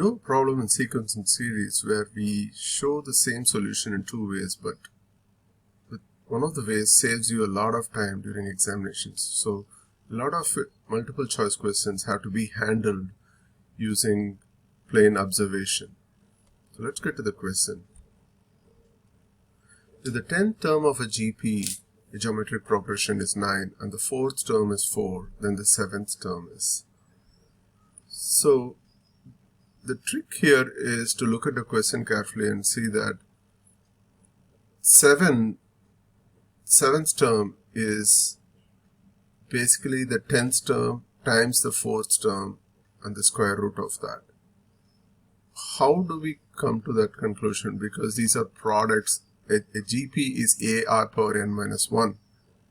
do a problem in sequence and series where we show the same solution in two ways, but one of the ways saves you a lot of time during examinations. So a lot of multiple choice questions have to be handled using plain observation. So let's get to the question. If the 10th term of a GP, a geometric progression, is 9 and the 4th term is 4, then the 7th term is. So the trick here is to look at the question carefully and see that 7th term is basically the 10th term times the 4th term and the square root of that. How do we come to that conclusion? Because these are products. A GP is AR power n minus 1.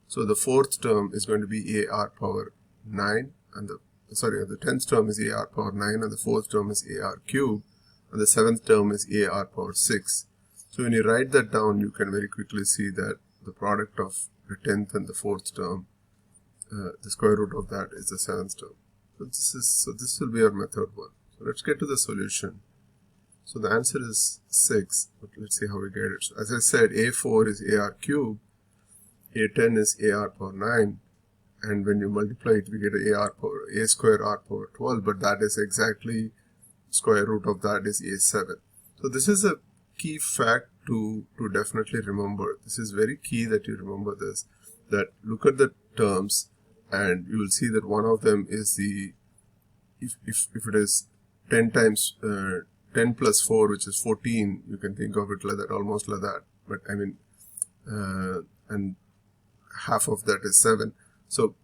So the 4th term is going to be AR power 9 and the 10th term is AR power 9 and the 4th term is AR cubed and the 7th term is AR power 6. So when you write that down, you can very quickly see that the product of the 10th and the 4th term, the square root of that is the 7th term. So this will be our method 1. So let's get to the solution. So the answer is 6, but let's see how we get it. So as I said, A4 is AR cubed, A10 is AR power 9, and when you multiply it, we get A square R power 12, but that is exactly square root of that is A7. So this is a key fact to definitely remember. This is very key that you remember this, that look at the terms and you will see that one of them is the, if it is 10 times 10 plus 4, which is 14, you can think of it like that, almost like that, but I mean, and half of that is 7. So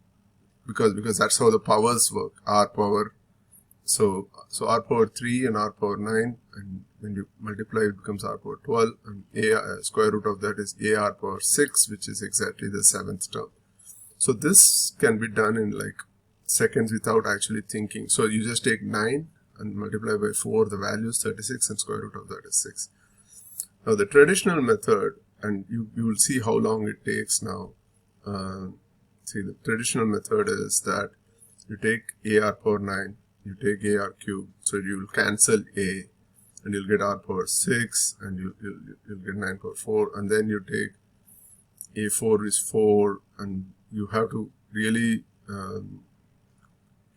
because that's how the powers work, R power, so R power 3 and R power 9, and when you multiply it becomes R power 12, and square root of that is AR power 6, which is exactly the 7th term. So this can be done in like seconds without actually thinking. So you just take 9 and multiply by 4, the value is 36 and square root of that is 6. Now the traditional method, and you will see how long it takes now. See, the traditional method is that you take AR power 9, you take AR cubed, so you will cancel A and you'll get R power 6 and you'll get 9 power 4, and then you take A4 is 4, and you have to really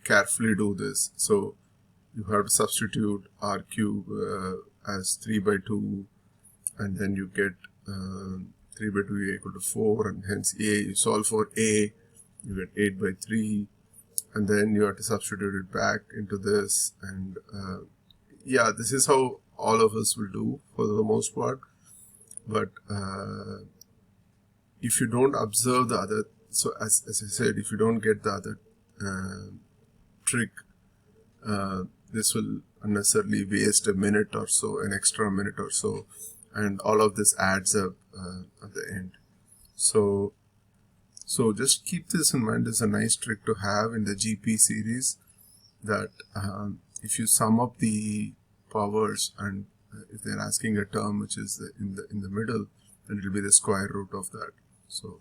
carefully do this. So you have to substitute R cube as 3 by 2, and then you get 3 by 2 equal to 4, and hence A, you solve for A, you get 8 by 3, and then you have to substitute it back into this, and yeah, this is how all of us will do for the most part. But if you don't observe the other, so as I said, if you don't get the other trick, this will unnecessarily waste a minute or so, an extra minute or so, and all of this adds up at the end. So just keep this in mind. It's a nice trick to have in the GP series, that if you sum up the powers, and if they're asking a term which is in the middle, then it will be the square root of that. So